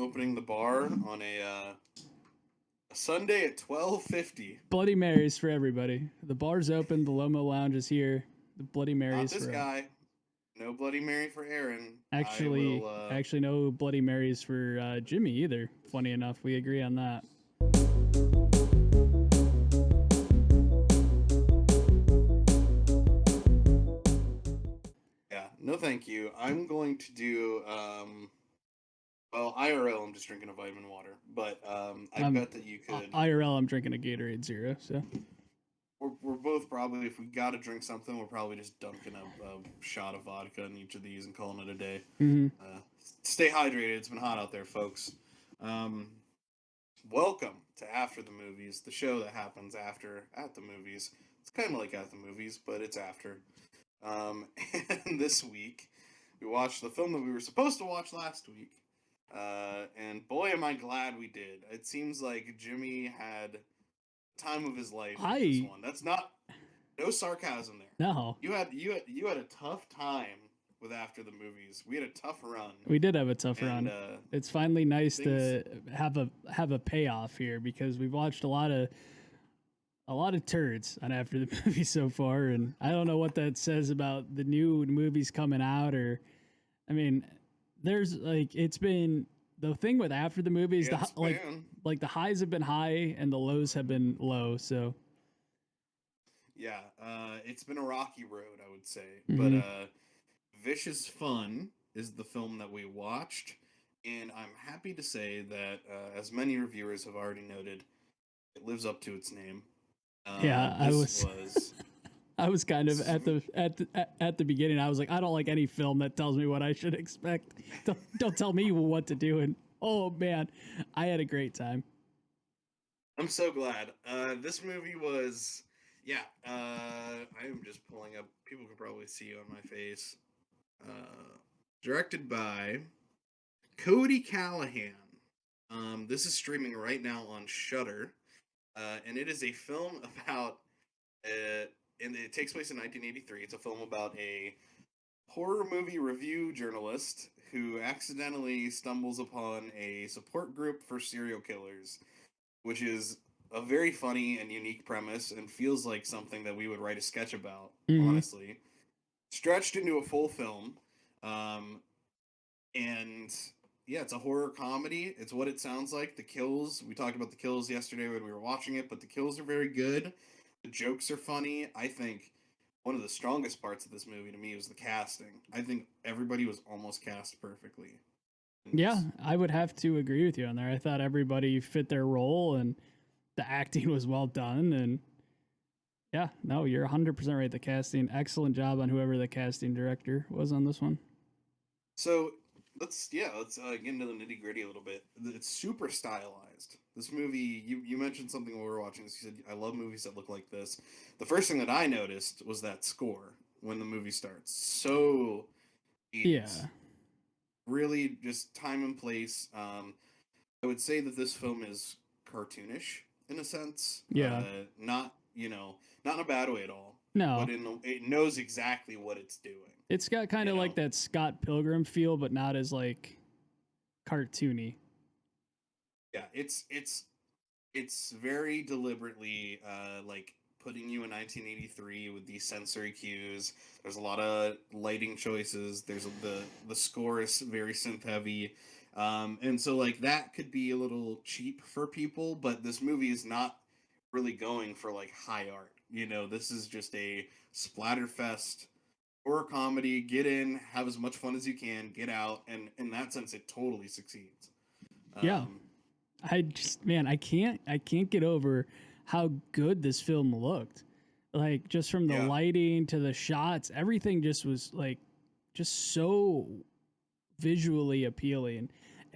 opening the bar on a Sunday at 12:50. Bloody Marys for everybody. The bar's open. The Lomo Lounge is here. The Bloody Not Marys this for all. guy. No Bloody Mary for Aaron. I Actually, will. actually, no Bloody Marys for Jimmy either. Funny enough, we agree on that. Yeah, no, thank you. I'm going to do. Well, IRL. I'm just drinking a vitamin water, but I I'm bet that you could. IRL. I'm drinking a Gatorade Zero. So We're both probably, if we got to drink something, we're probably just dunking a shot of vodka in each of these and calling it a day. mm-hmm. Uh, Stay hydrated. It's been hot out there, folks. Um, Welcome to After the Movies, the show that happens after at the movies. It's kind of like at the movies, but it's after. Um, and this week, we watched the film that we were supposed to watch last week. And boy, am I glad we did. It seems like Jimmy had time of his life with this I one. That's not no sarcasm there. no. You had a tough time with After the Movies. We had a tough run, We did have a tough and run. It's finally nice things. to have a payoff here because we've watched a lot of turds on After the Movie so far, and I don't know what that says about the new movies coming out. Or, I mean, there's like it's been the thing with After the Movies. It's been Like the highs have been high and the lows have been low. So yeah, it's been a rocky road, I would say. But mm-hmm. Vicious Fun is the film that we watched, and I'm happy to say that, as many reviewers have already noted, it lives up to its name. Yeah, This was I was kind of at the beginning. I was like, I don't like any film that tells me what I should expect. Don't tell me what to do. And oh man, I had a great time. I'm so glad. This movie was, yeah. I am just pulling up. People can probably see on my face. Directed by Cody Calahan. This is streaming right now on Shudder, and it is a film about, and it takes place in 1983. It's a film about a horror movie review journalist who accidentally stumbles upon a support group for serial killers, which is a very funny and unique premise and feels like something that we would write a sketch about, Mm-hmm. honestly. Stretched into a full film. Um, and yeah, it's a horror comedy. It's what it sounds like. The kills, we talked about the kills yesterday when we were watching it, but the kills are very good. The jokes are funny. I think one of the strongest parts of this movie to me was the casting. I think everybody was almost cast perfectly in Yeah, this. I would have to agree with you on there. I thought everybody fit their role and the acting was well done. And yeah, no, you're 100% right. The casting, excellent job on whoever the casting director was on this one. So let's get into the nitty gritty a little bit. It's super stylized. This movie, you mentioned something when we were watching this. You said I love movies that look like this. The first thing that I noticed was that score when the movie starts. So 80s, Yeah, really just time and place. I would say that this film is cartoonish in a sense. yeah. Not not in a bad way at all, but No, it knows exactly what it's doing. it's got kind You of like know, that Scott Pilgrim feel, but not as like cartoony. yeah, it's very deliberately, like putting you in 1983 with these sensory cues. There's a lot of lighting choices. The score is very synth heavy, and so like that could be a little cheap for people. But this movie is not really going for like high art. This is just a splatterfest horror comedy. Get in, have as much fun as you can, get out, and in that sense, it totally succeeds. Yeah, Um, I just man, I can't get over how good this film looked. Like just from the yeah, lighting to the shots, everything just was like just so visually appealing.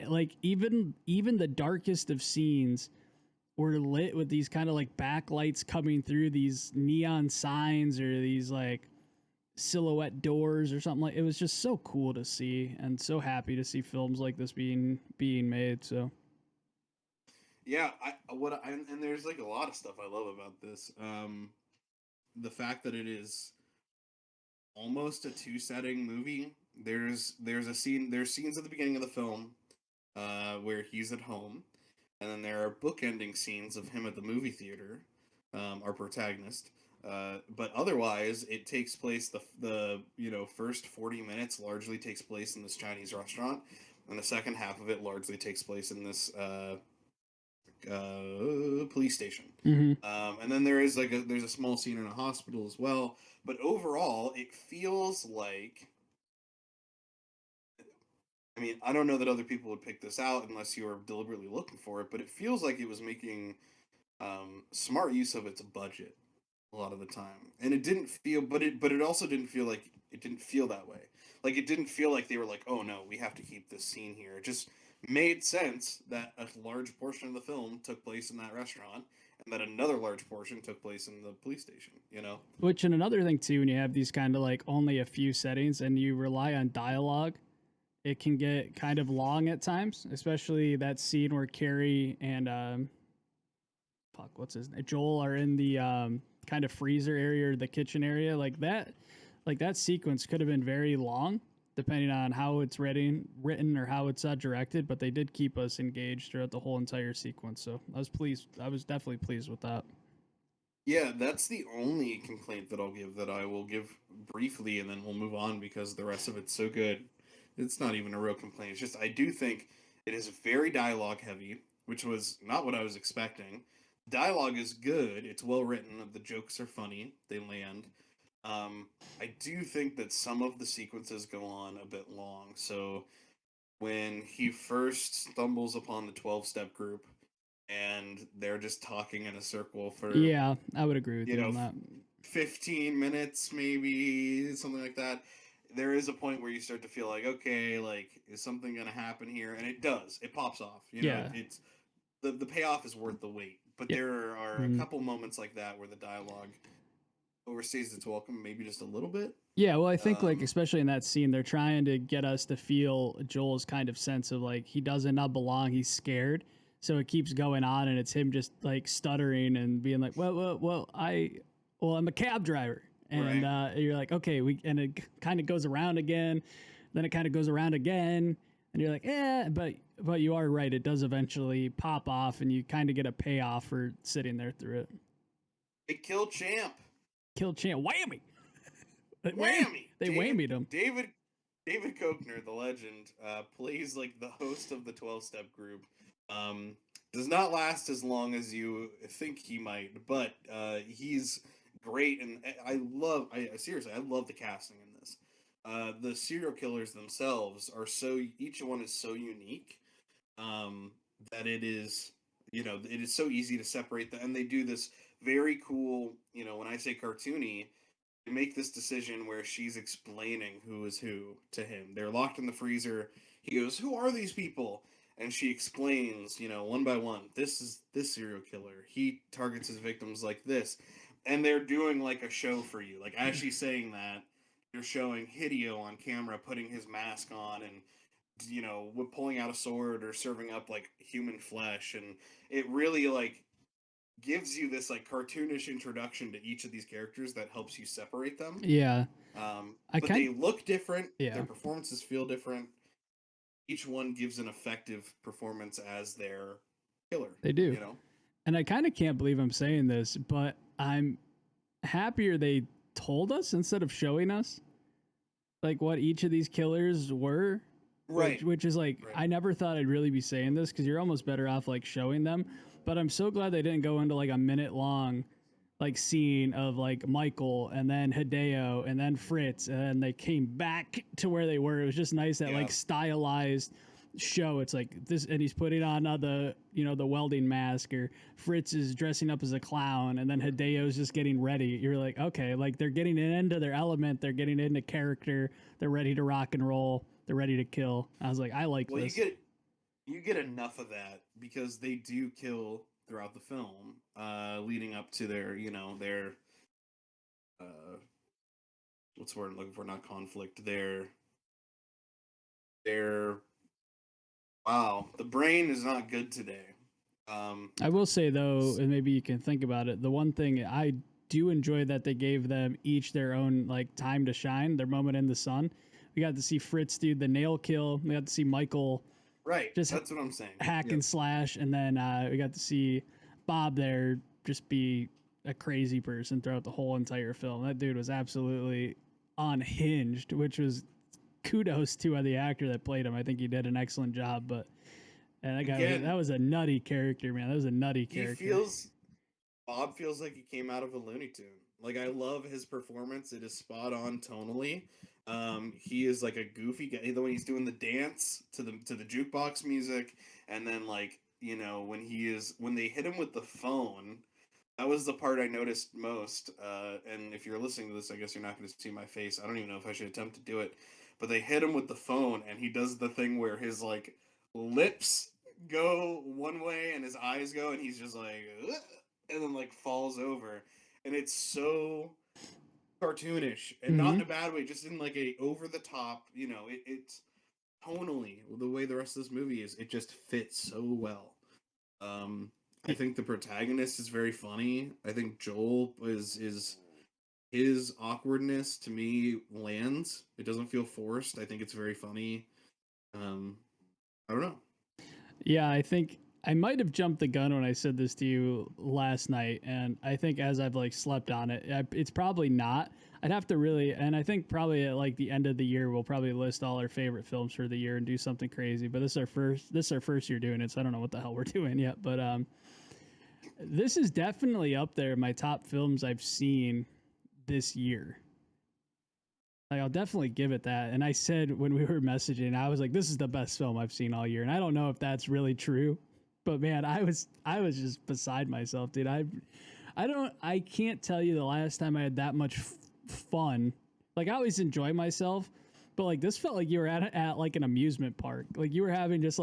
Like even the darkest of scenes were lit with these kind of like backlights coming through these neon signs or these like silhouette doors or something. Like it was just so cool to see and so happy to see films like this being made. So yeah. And there's like a lot of stuff I love about this. The fact that it is almost a two setting movie. There's scenes at the beginning of the film where he's at home, and then there are bookending scenes of him at the movie theater, our protagonist. But otherwise, it takes place the first 40 minutes largely takes place in this Chinese restaurant, and the second half of it largely takes place in this police station. Mm-hmm. And then there's a small scene in a hospital as well. But overall, it feels like, I mean, I don't know that other people would pick this out unless you were deliberately looking for it, but it feels like it was making smart use of its budget a lot of the time, and it didn't feel, but it also didn't feel like it didn't feel that way. Like it didn't feel like they were like, oh no, we have to keep this scene here. It just made sense that a large portion of the film took place in that restaurant, and that another large portion took place in the police station. You know? Which, and another thing too, when you have these kind of like only a few settings and you rely on dialogue, it can get kind of long at times, especially that scene where Carrie and fuck, what's his name? Joel are in the kind of freezer area or the kitchen area. Like that sequence could have been very long, depending on how it's written or how it's directed. But they did keep us engaged throughout the whole entire sequence. So I was pleased. I was definitely pleased with that. Yeah, that's the only complaint that I'll give, that I will give briefly, and then we'll move on because the rest of it's so good. It's not even a real complaint. It's just I do think it is very dialogue heavy, which was not what I was expecting. Dialogue is good. It's well written. The jokes are funny. They land. I do think that some of the sequences go on a bit long. So when he first stumbles upon the 12-step group and they're just talking in a circle for, Yeah, I would agree with you you know, on that. 15 minutes, maybe something like that, there is a point where you start to feel like, okay, like, is something going to happen here? And it does. It pops off. Yeah, It's the payoff is worth the wait. But yeah. there are a Mm. couple moments like that where the dialogue overstays its welcome, maybe just a little bit. Yeah, well, I think like Um, especially in that scene, they're trying to get us to feel Joel's kind of sense of like he doesn't not belong, he's scared. So it keeps going on, and it's him just like stuttering and being like, well, I'm a cab driver," and right. you're like, okay, and it kind of goes around again, then it kind of goes around again, and you're like, but you are right, it does eventually pop off, and you kind of get a payoff for sitting there through it. It killed Champ. Kill Champ, whammy, Whammy! they David whammied him. David David Koechner, the legend, plays like the host of the 12-step group. Um, does not last as long as you think he might, but he's great, and I seriously, I love the casting in this. The serial killers themselves are so, each one is so unique, um, that it is, it is so easy to separate them, and they do this very cool, when I say cartoony, they make this decision where she's explaining who is who to him. They're locked in the freezer. He goes, "Who are these people?" And she explains, one by one, this is this serial killer. He targets his victims like this. And they're doing like a show for you. Like as she's saying that, you're showing Hideo on camera putting his mask on and pulling out a sword or serving up like human flesh, and it really like gives you this like cartoonish introduction to each of these characters that helps you separate them. Yeah, I But kind they look different. yeah, Their performances feel different. Each one gives an effective performance as their killer. they do. You know, And I kind of can't believe I'm saying this, but I'm happier they told us instead of showing us like what each of these killers were. right, Which is like right. I never thought I'd really be saying this because you're almost better off like showing them. But I'm so glad they didn't go into like a minute long like scene of like Michael and then Hideo and then Fritz and then they came back to where they were. It was just nice that Yeah, like stylized show. It's like this, and he's putting on the the welding mask, or Fritz is dressing up as a clown, and then Hideo's just getting ready. You're like, okay, like they're getting into their element, they're getting into character, they're ready to rock and roll, they're ready to kill. I was like, I like well, this. you get enough of that because they do kill throughout the film, leading up to their their uh, what's the word I'm looking for? Not conflict. Their wow, the brain is not good today. Um, I will say though, and maybe you can think about it. The one thing I do enjoy that they gave them each their own like time to shine, their moment in the sun. We got to see Fritz do the nail kill. We got to see Michael Right. just That's what I'm saying. hack Yep. and slash, and then we got to see Bob there just be a crazy person throughout the whole entire film. That dude was absolutely unhinged, which was kudos to the actor that played him. I think he did an excellent job. But and that Again, was a nutty character, man. That was a nutty he character. feels Bob feels like he came out of a Looney Tune. Like I love his performance; it is spot on tonally. He is like a goofy guy. The way he's doing the dance to the jukebox music, and then like when they hit him with the phone, that was the part I noticed most. And if you're listening to this, I guess you're not going to see my face. I don't even know if I should attempt to do it. But they hit him with the phone, and he does the thing where his like lips go one way and his eyes go, and he's just like, "Ugh," and then like falls over, and it's so cartoonish and not Mm-hmm. in a bad way, just in like a over the top. It's tonally the way the rest of this movie is. It just fits so well. I think the protagonist is very funny. I think Joel is his awkwardness to me lands. It doesn't feel forced. I think it's very funny. Um, I don't know. Yeah, I think I might have jumped the gun when I said this to you last night, and I think as I've like slept on it, it's probably not. I'd have to really, and I think probably at like the end of the year, we'll probably list all our favorite films for the year and do something crazy. But this is our first year doing it, so I don't know what the hell we're doing yet. But this is definitely up there in my top films I've seen this year. Like I'll definitely give it that. And I said when we were messaging, I was like, "This is the best film I've seen all year." And I don't know if that's really true, but man, I was just beside myself, dude. I can't tell you the last time I had that much fun. Like I always enjoy myself, but like this felt like you were at like an amusement park. Like you were having just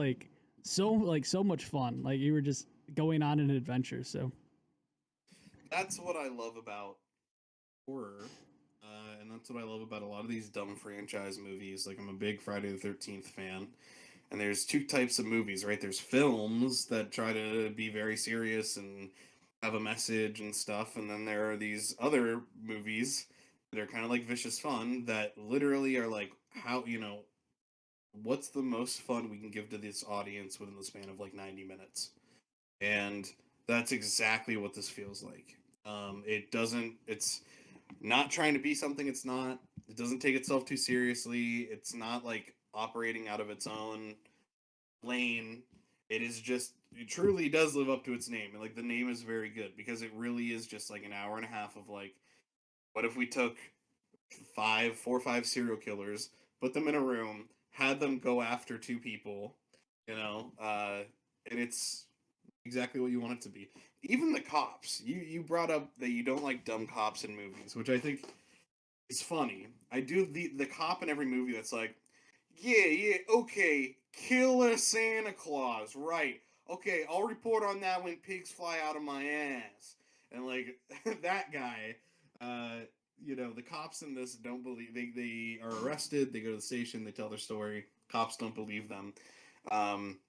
so much fun. Like you were just going on an adventure. So That's what I love about horror, and that's what I love about a lot of these dumb franchise movies. Like I'm a big Friday the 13th fan, and there's two types of movies, right? There's films that try to be very serious and have a message and stuff, and then there are these other movies that are kind of like vicious fun that literally are like how what's the most fun we can give to this audience within the span of like 90 minutes. And that's exactly what this feels like. It doesn't it's not trying to be something it's not. It doesn't take itself too seriously. It's not like operating out of its own lane. It is just it truly does live up to its name. And like the name is very good because it really is just like an hour and a half of like what if we took four or five serial killers, put them in a room, had them go after two people, and it's exactly what you want it to be. Even the cops. You brought up that you don't like dumb cops in movies, which I think is funny. I do the cop in every movie that's like, yeah, okay, killer Santa Claus, right? Okay, I'll report on that when pigs fly out of my ass. And like that guy, uh, the cops in this don't believe they are arrested. They go to the station. They tell their story. Cops don't believe them. Um,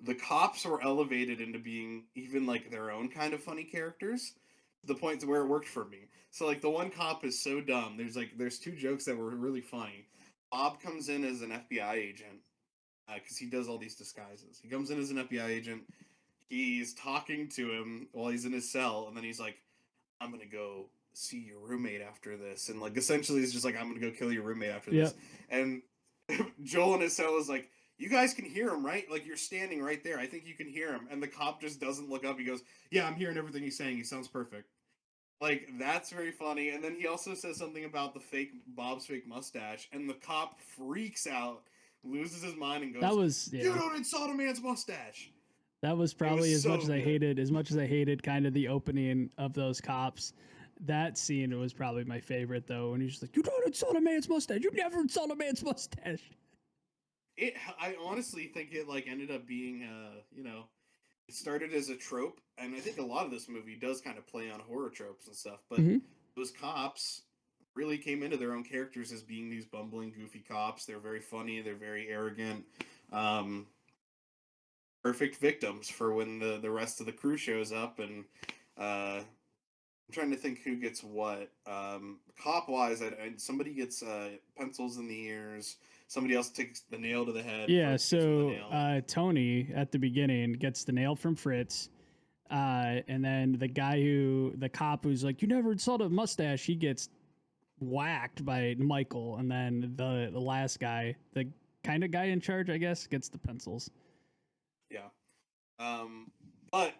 the cops were elevated into being even like their own kind of funny characters to the point to where it worked for me. So like the one cop is so dumb. There's two jokes that were really funny. Bob comes in as an FBI agent because he does all these disguises. He comes in as an FBI agent. He's talking to him while he's in his cell, and then he's like, "I'm gonna go see your roommate after this," and like essentially he's just like, "I'm gonna go kill your roommate after yeah, this," and Joel in his cell is like, "You guys can hear him, right? Like you're standing right there. I think you can hear him." And the cop just doesn't look up. He goes, "Yeah, I'm hearing everything he's saying. He sounds perfect." Like that's very funny. And then he also says something about the fake Bob's fake mustache, and the cop freaks out, loses his mind, and that goes, was "You yeah. don't insult a man's mustache." That was It was probably so good. as much as I hated kind of the opening of those cops. That scene was probably my favorite though, when he's just like, "You don't insult a man's mustache. You never insult a man's mustache." I honestly think it like ended up being it started as a trope, and I think a lot of this movie does kind of play on horror tropes and stuff. But Mm-hmm. those cops really came into their own characters as being these bumbling, goofy cops. They're very funny. They're very arrogant. Um, Perfect victims for when the rest of the crew shows up. And I'm trying to think who gets what. Cop wise, somebody gets pencils in the ears. somebody else takes the nail to the head. Yeah, Fritz gives him the so nail. Tony at the beginning gets the nail from Fritz. And then the cop who's like, "You never installed a mustache," he gets whacked by Michael. And then the last guy, the kind of guy in charge, I guess, gets the pencils. Yeah. But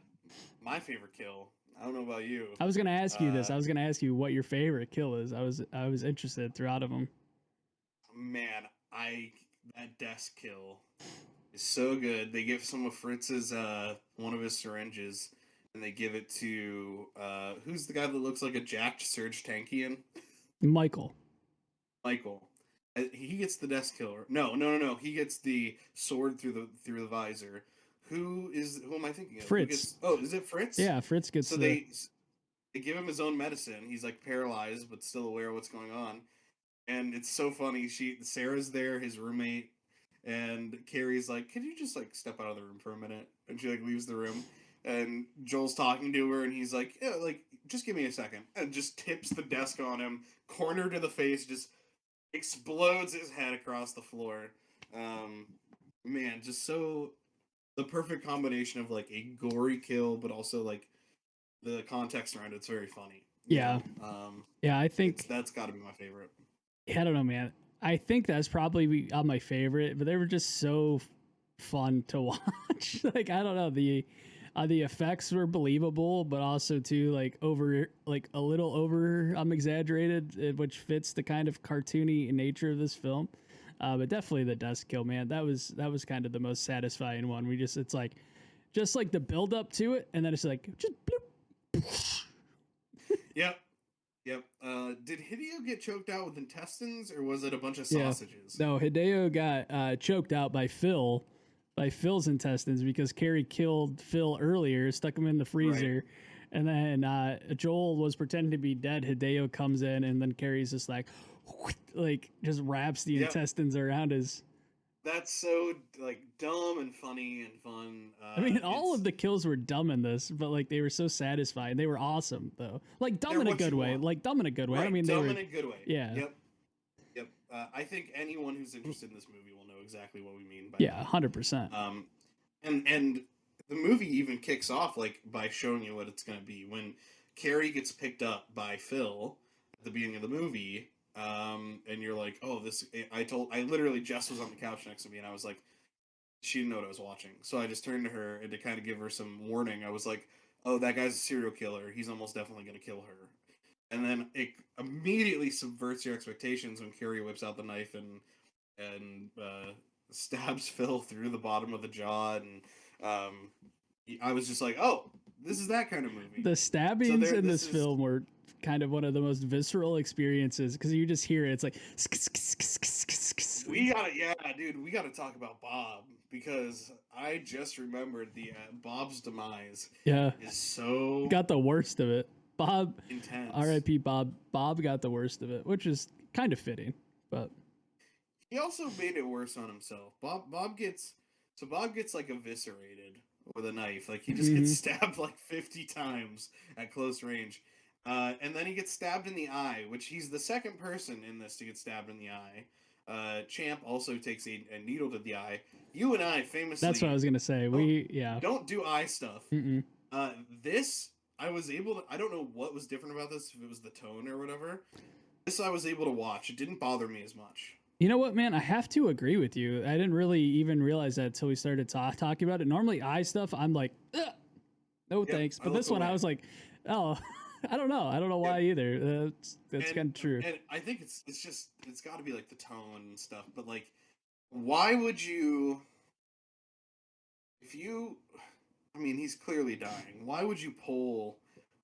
my favorite kill, I don't know about you. I was gonna ask you this. I was gonna ask you what your favorite kill is. I was interested throughout of them. Man, that desk kill is so good. They give some of Fritz's one of his syringes, and they give it to who's the guy that looks like a jacked Serge Tankian? Michael. Michael. He gets the desk killer. No. He gets the sword through the visor. Who am I thinking of? Fritz. Is it Fritz? Yeah, Fritz gets. So they give him his own medicine. He's like paralyzed but still aware of what's going on. And it's so funny. Sarah's there, his roommate, and Carrie's like, "Can you just like step out of the room for a minute?" And she like leaves the room. And Joel's talking to her, and he's like, "Yeah, like just give me a second," and just tips the desk on him, corner to the face, just explodes his head across the floor. Man, just so the perfect combination of like a gory kill, but also like the context around it's very funny. Yeah. Yeah, I think that's got to be my favorite. I don't know, man. I think that's probably my favorite, but they were just so fun to watch. Like I don't know, the effects were believable, but also too like a little over exaggerated, which fits the kind of cartoony nature of this film. But definitely the desk kill, man. That was kind of the most satisfying one. It's like just like the build up to it, and then it's like just bloop. Yep. Did Hideo get choked out with intestines, or was it a bunch of sausages? Yeah. No, Hideo got choked out by Phil's intestines because Carrie killed Phil earlier, stuck him in the freezer, right. And then Joel was pretending to be dead. Hideo comes in, and then Carrie's just like just wraps the intestines around his. That's so like dumb and funny and fun. I mean, all of the kills were dumb in this, but like they were so satisfying. They were awesome though. Like dumb in a good way. Like dumb in a good way. Right, I mean, dumb in a good way. Yeah. Yep. I think anyone who's interested in this movie will know exactly what we mean by that. 100%. And the movie even kicks off like by showing you what it's going to be when Carrie gets picked up by Phil at the beginning of the movie. And you're like, oh, I literally, Jess was on the couch next to me, and I was like, she didn't know what I was watching. So I just turned to her, and to kind of give her some warning, I was like, oh, that guy's a serial killer. He's almost definitely going to kill her. And then it immediately subverts your expectations when Carrie whips out the knife and stabs Phil through the bottom of the jaw. And I was just like, oh, this is that kind of movie. The stabbings in this film were kind of one of the most visceral experiences because you just hear it. It's like we gotta talk about Bob because I just remembered the Bob's demise. Yeah, is so got the worst of it. Bob, intense. R.I.P. Bob. Bob got the worst of it, which is kind of fitting, but he also made it worse on himself. Bob gets like eviscerated with a knife. Like he just gets stabbed like 50 times at close range. And then he gets stabbed in the eye, which he's the second person in this to get stabbed in the eye. Champ also takes a needle to the eye. You and I famously... That's what I was going to say. Don't do eye stuff. This, I was able to... I don't know what was different about this, if it was the tone or whatever. This I was able to watch. It didn't bother me as much. You know what, man? I have to agree with you. I didn't really even realize that until we started talking about it. Normally, eye stuff, I'm like, no thanks. But this one, I was like, oh... I don't know why either. That's kind of true. And I think it's got to be like the tone and stuff. But like, why would you? I mean, he's clearly dying. Why would you pull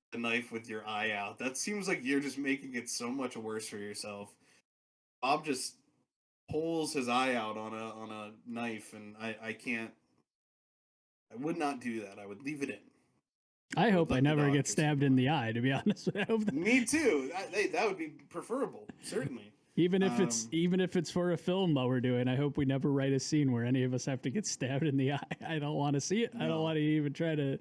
the knife with your eye out? That seems like you're just making it so much worse for yourself. Bob just pulls his eye out on a knife, and I can't. I would not do that. I would leave it in. I hope I never get stabbed in the eye, to be honest. Me too. That would be preferable, certainly. Even if it's for a film that we're doing, I hope we never write a scene where any of us have to get stabbed in the eye. I don't want to see it. No. I don't want to even try to.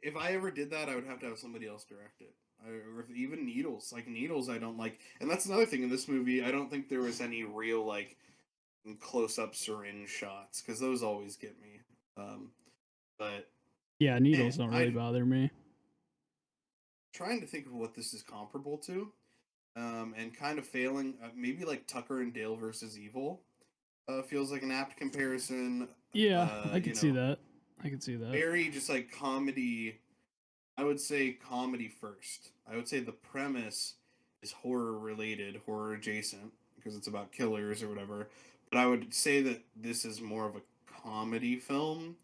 If I ever did that, I would have to have somebody else direct it. or even Needles. Like Needles, I don't like, and that's another thing in this movie. I don't think there was any real like close up syringe shots because those always get me. But Yeah, man, needles don't really I'm bother me. trying to think of what this is comparable to, and kind of failing. Maybe like Tucker and Dale versus Evil feels like an apt comparison. Yeah, I You could see know, that. I could see that. very just like comedy. I would say comedy first. I would say the premise is horror related, horror adjacent, because it's about killers or whatever. But I would say that this is more of a comedy film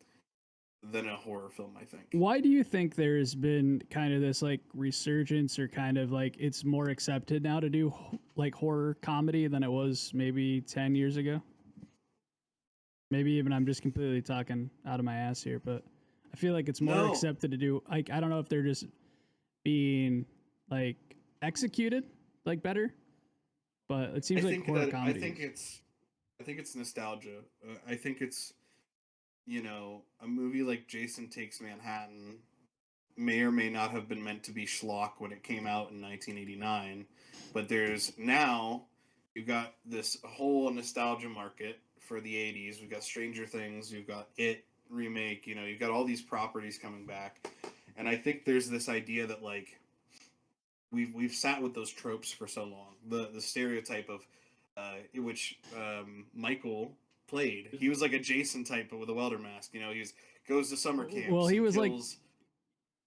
than a horror film, I think. Why do you think there's been kind of this like resurgence or kind of like it's more accepted now to do like horror comedy than it was maybe 10 years ago? Maybe even I'm just completely talking out of my ass here, but I feel like it's more No, accepted to do like I don't know if they're just being like executed like better, but it seems like horror I comedies. think it's nostalgia. I think it's a movie like Jason Takes Manhattan may or may not have been meant to be schlock when it came out in 1989, but there's now you've got this whole nostalgia market for the 80s. We've got Stranger Things, you've got It remake, you've got all these properties coming back. And I think there's this idea that like we've sat with those tropes for so long. The stereotype of which Michael played. He was like a Jason type but with a welder mask, he goes to summer Well, camps he and was like kills.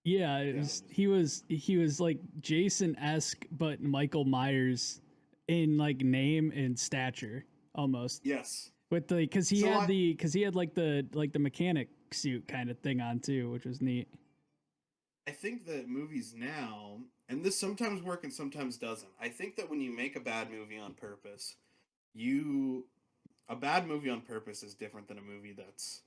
yeah, Yeah. he was like Jason esque, but Michael Myers in like name and stature almost. Yes. With the So I because he had like the mechanic suit kind of thing on too, which was neat. I think that movies now, and this sometimes works and sometimes doesn't. I think that when you make a bad movie on purpose, you a bad movie on purpose is different than a movie that's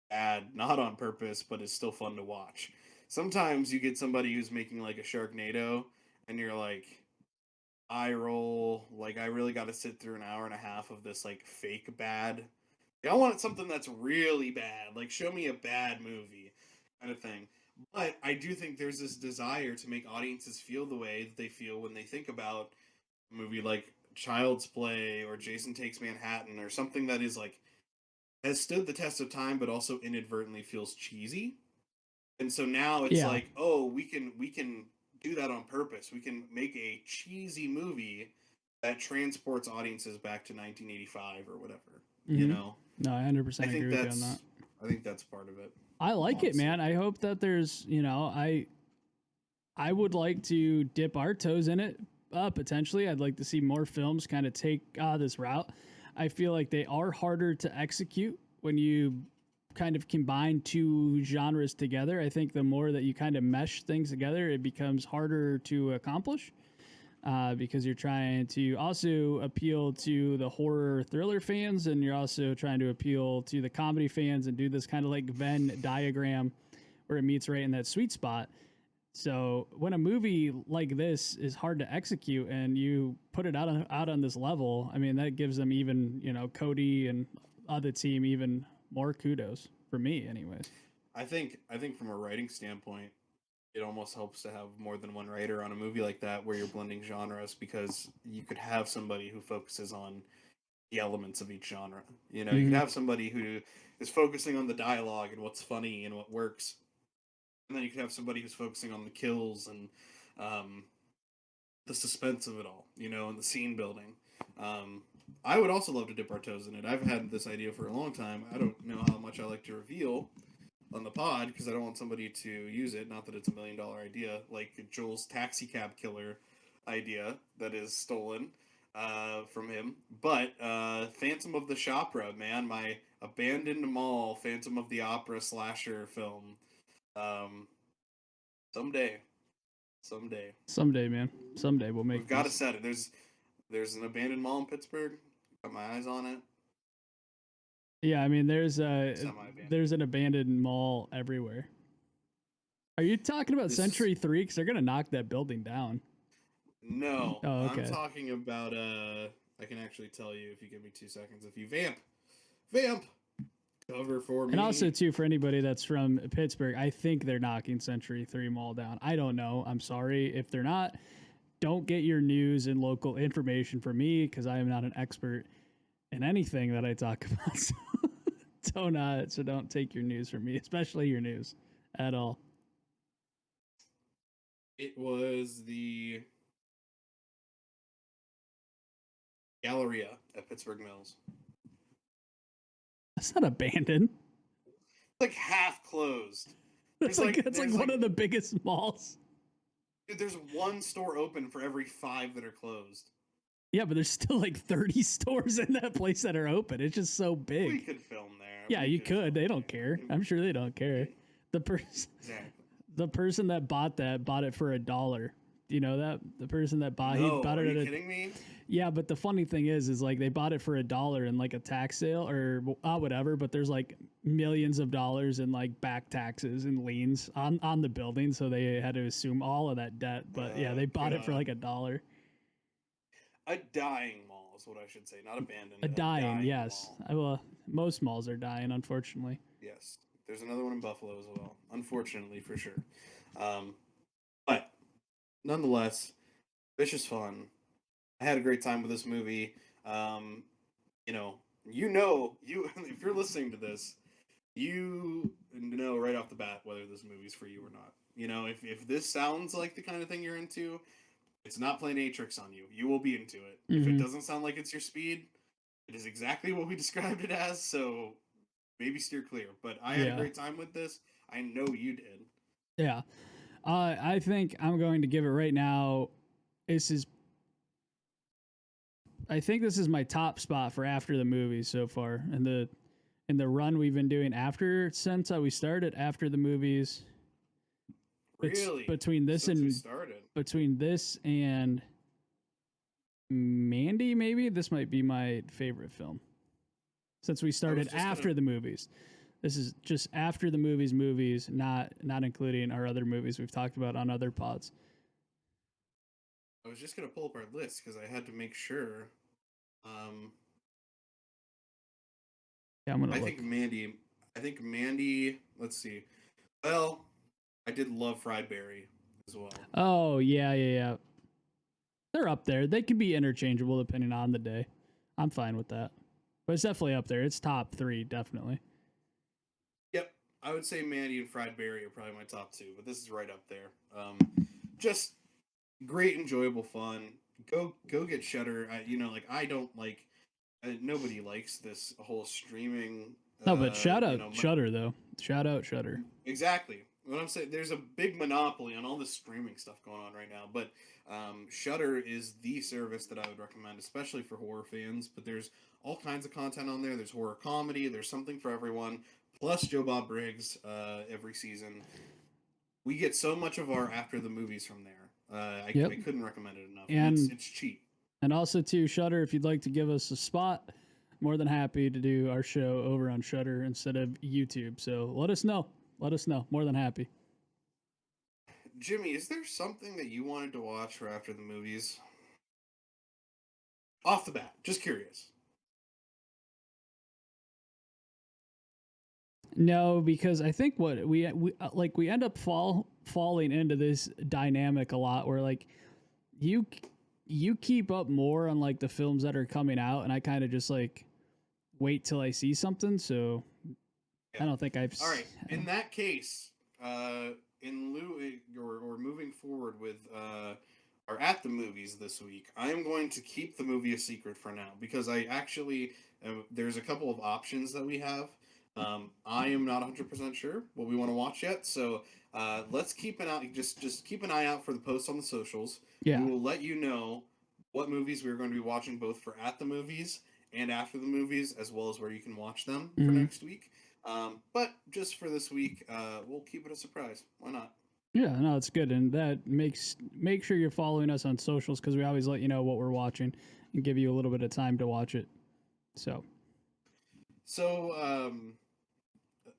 bad not on purpose but is still fun to watch. Sometimes you get somebody who's making like a Sharknado and you're like eye roll, like I really got to sit through an hour and a half of this like fake bad. I want something that's really bad. Like show me a bad movie kind of thing. But I do think there's this desire to make audiences feel the way that they feel when they think about a movie like Child's Play or Jason Takes Manhattan or something that is like has stood the test of time but also inadvertently feels cheesy. And so now it's Yeah. like, oh, we can do that on purpose. We can make a cheesy movie that transports audiences back to 1985 or whatever. You Mm-hmm. know, No, I I 100% think agree with you on that. that's I think that's part of it. I like it, Honestly, man. I hope that there's, I would like to dip our toes in it. Potentially, I'd like to see more films kind of take this route. I feel like they are harder to execute when you kind of combine two genres together. I think the more that you kind of mesh things together, it becomes harder to accomplish because you're trying to also appeal to the horror thriller fans and you're also trying to appeal to the comedy fans and do this kind of like Venn diagram where it meets right in that sweet spot. So when a movie like this is hard to execute and you put it out on this level, I mean that gives them even Cody and other team even more kudos for me, anyways. I think from a writing standpoint, it almost helps to have more than one writer on a movie like that where you're blending genres because you could have somebody who focuses on the elements of each genre. You could Mm-hmm. have somebody who is focusing on the dialogue and what's funny and what works, and then you could have somebody who's focusing on the kills and um, the suspense of it all, and the scene building. Um, I would also love to dip our toes in it. I've had this idea for a long time. I don't know how much I like to reveal on the pod because I don't want somebody to use it. Not that it's $1 million idea, like Joel's taxi cab killer idea that is stolen from him. But Phantom of the Opera, man, my abandoned mall Phantom of the Opera slasher film. Um, someday, someday Someday, man. Someday we'll we've make got to this. set it. There's an abandoned mall in Pittsburgh. Got my eyes on it. Yeah, I mean Semi abandoned. there's an abandoned mall everywhere. Are you talking about This is Century 3 cuz they're going to knock that building down? no. Oh, I'm okay. talking about. I can actually tell you if you give me 2 seconds. If you vamp, However, for And also me, too, for anybody that's from Pittsburgh, I think they're knocking Century 3 Mall down. I don't know. I'm sorry if they're not. Don't get your news and local information from me because I am not an expert in anything that I talk about. So don't take your news from me, especially your news at all. it was the Galleria at Pittsburgh Mills. That's not abandoned. It's like half closed. That's like one of the biggest malls. Dude, there's one store open for every 5 that are closed. Yeah, but there's still like 30 stores in that place that are open. It's just so big. We could film there. Yeah, you could. They don't care. I'm sure they don't care. The person, exactly. The person that bought it for $1. You know that the person that bought No, he bought are it you at kidding me? Yeah, but the funny thing is like they bought it for $1 in like a tax sale or whatever. But there's like millions of dollars in like back taxes and liens on the building, so they had to assume all of that debt. But yeah, they bought it for like $1. A dying mall is what I should say, not abandoned. A dying, yes. Mall. Well, most malls are dying, unfortunately. Yes, there's another one in Buffalo as well. Unfortunately, for sure. But nonetheless, vicious fun. I had a great time with this movie. You know, you if you're listening to this, you know right off the bat whether this movie's for you or not. You know, if this sounds like the kind of thing you're into, it's not playing any tricks on you. You will be into it. Mm-hmm. If it doesn't sound like it's your speed, it is exactly what we described it as. So maybe steer clear. But I had a great time with this. I know you did. Yeah. I think I'm going to give it right now. I think this is my top spot for after the movies so far, and in the run we've been doing since we started after the movies. Really? Between this and Mandy, maybe this might be my favorite film since we started after the movies. This is just after the movies, not including our other movies we've talked about on other pods. I was just gonna pull up our list because I had to make sure. Yeah, I'm gonna. I think Mandy. Let's see. Well, I did love Fried Berry as well. Oh yeah. They're up there. They can be interchangeable depending on the day. I'm fine with that. But it's definitely up there. It's top 3, definitely. Yep. I would say Mandy and Fried Berry are probably my top 2, but this is right up there. Just great, enjoyable fun. Go get Shudder. I don't like. Nobody likes this whole streaming. No, but shout out Shudder though. Shout out Shudder. Exactly. What I'm saying, there's a big monopoly on all this streaming stuff going on right now, but Shudder is the service that I would recommend, especially for horror fans. But there's all kinds of content on there. There's horror comedy. There's something for everyone. Plus Joe Bob Briggs every season. We get so much of our after the movies from there. I couldn't recommend it enough. And it's cheap. And also to Shudder, if you'd like to give us a spot, more than happy to do our show over on Shudder instead of YouTube. So let us know. More than happy. Jimmy, is there something that you wanted to watch for after the movies? Off the bat, just curious. No, because I think what we end up falling into this dynamic a lot where like you keep up more on like the films that are coming out, and I kind of just like wait till I see something. So I don't think I've. All right. In that case, in lieu or moving forward with our at the movies this week, I am going to keep the movie a secret for now because I actually there's a couple of options that we have. I am not 100% sure what we want to watch yet, so let's keep an eye. Just keep an eye out for the posts on the socials. Yeah, we will let you know what movies we're going to be watching, both for at the movies and after the movies, as well as where you can watch them for next week. But just for this week, we'll keep it a surprise. Why not? Yeah, no, it's good, and that make sure you're following us on socials because we always let you know what we're watching and give you a little bit of time to watch it. So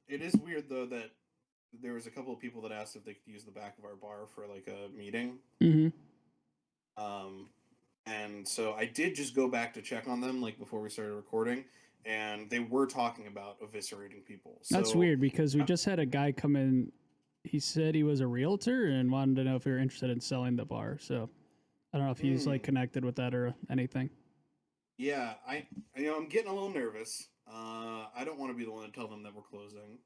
it is weird though that there was a couple of people that asked if they could use the back of our bar for like a meeting. Mm-hmm. And so I did just go back to check on them like before we started recording, and they were talking about eviscerating people. That's So weird because we just had a guy come in. He said he was a realtor and wanted to know if we were interested in selling the bar. So I don't know if he's like connected with that or anything. yeah, I'm getting a little nervous. I don't want to be the one to tell them that we're closing.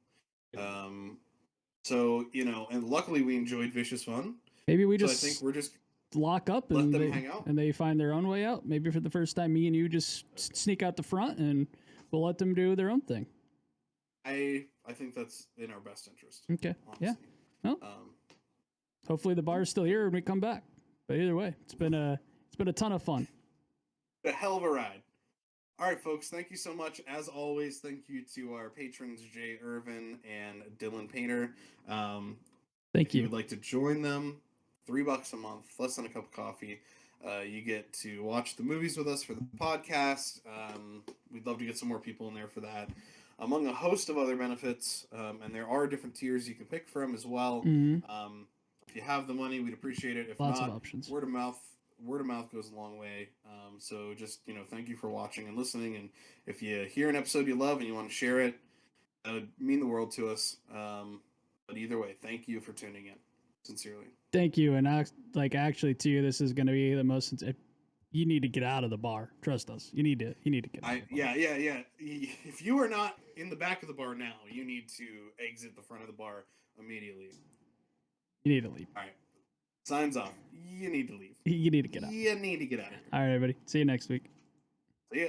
So and luckily we enjoyed Vicious Fun. Maybe we So I think just we're just lock up let and them hang out. they find their own way out. Maybe for the first time, me and you just sneak out the front and we'll let them do their own thing. I think that's in our best interest. Okay. Honestly. Yeah. Well, hopefully the bar is still here when we come back. But either way, it's been a ton of fun. A hell of a ride. All right, folks. Thank you so much. As always, thank you to our patrons Jay Irvin and Dylan Painter. Thank you. If you would like to join them, $3 a month, less than a cup of coffee. You get to watch the movies with us for the podcast. We'd love to get some more people in there for that, among a host of other benefits. And there are different tiers you can pick from as well. If you have the money, we'd appreciate it. If Lots not, of options. Word of mouth goes a long way. So just thank you for watching and listening. And if you hear an episode you love and you want to share it, that would mean the world to us. But either way, thank you for tuning in. Sincerely. Thank you. And actually, to you, this is going to be the most. You need to get out of the bar. Trust us. You need to get out. Yeah. If you are not in the back of the bar now, you need to exit the front of the bar immediately. You need to leave. All right. Signs off. You need to leave. You need to get out. You need to get out of here. All right, everybody. See you next week. See ya.